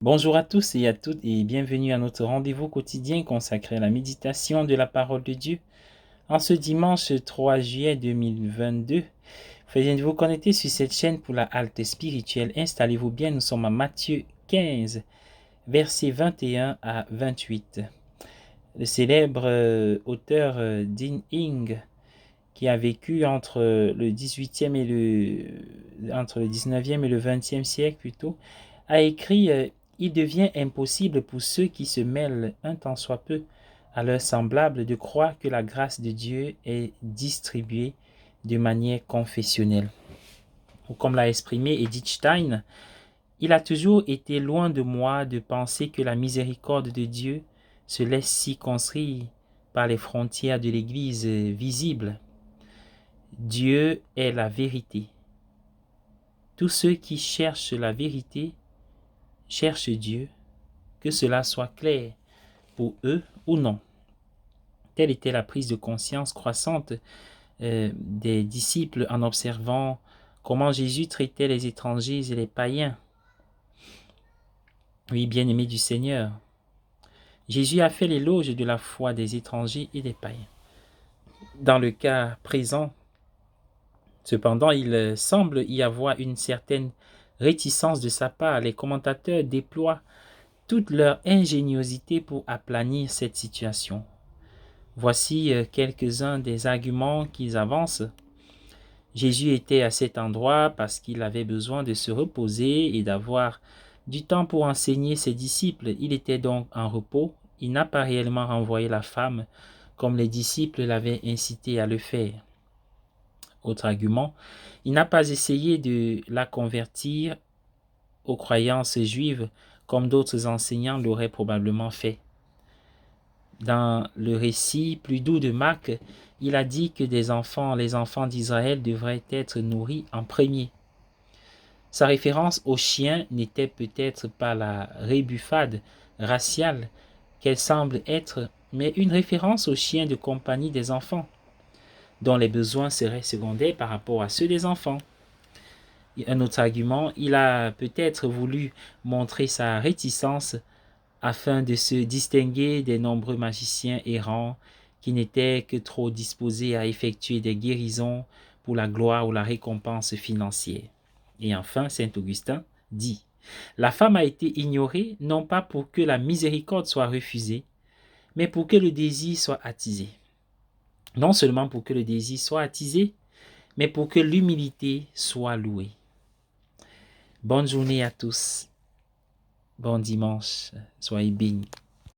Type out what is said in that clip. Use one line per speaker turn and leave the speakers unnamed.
Bonjour à tous et à toutes et bienvenue à notre rendez-vous quotidien consacré à la méditation de la parole de Dieu. En ce dimanche 3 juillet 2022, veuillez vous connecter sur cette chaîne pour la halte spirituelle. Installez-vous bien, nous sommes à Matthieu 15, versets 21 à 28. Le célèbre auteur Dean Ing, qui a vécu entre le 18e et entre le 19e et le 20e siècle plutôt, a écrit il devient impossible pour ceux qui se mêlent un tant soit peu à leurs semblables de croire que la grâce de Dieu est distribuée de manière confessionnelle. Ou comme l'a exprimé Edith Stein, il a toujours été loin de moi de penser que la miséricorde de Dieu se laisse circonscrire par les frontières de l'Église visible. Dieu est la vérité. Tous ceux qui cherchent la vérité cherchent Dieu, que cela soit clair pour eux ou non. Telle était la prise de conscience croissante des disciples en observant comment Jésus traitait les étrangers et les païens. Oui, bien-aimés du Seigneur, Jésus a fait l'éloge de la foi des étrangers et des païens. Dans le cas présent, cependant, il semble y avoir une certaine réticence de sa part. Les commentateurs déploient toute leur ingéniosité pour aplanir cette situation. Voici quelques-uns des arguments qu'ils avancent. Jésus était à cet endroit parce qu'il avait besoin de se reposer et d'avoir du temps pour enseigner ses disciples. Il était donc en repos. Il n'a pas réellement renvoyé la femme comme les disciples l'avaient incité à le faire. Autre argument, il n'a pas essayé de la convertir aux croyances juives comme d'autres enseignants l'auraient probablement fait. Dans le récit plus doux de Marc, il a dit que les enfants d'Israël devraient être nourris en premier. Sa référence aux chiens n'était peut-être pas la rébuffade raciale qu'elle semble être, mais une référence aux chiens de compagnie des enfants, dont les besoins seraient secondaires par rapport à ceux des enfants. Un autre argument, il a peut-être voulu montrer sa réticence afin de se distinguer des nombreux magiciens errants qui n'étaient que trop disposés à effectuer des guérisons pour la gloire ou la récompense financière. Et enfin, saint Augustin dit, la femme a été ignorée non pas pour que la miséricorde soit refusée, mais pour que le désir soit attisé. Non seulement pour que le désir soit attisé, mais pour que l'humilité soit louée. Bonne journée à tous. Bon dimanche. Soyez bénis.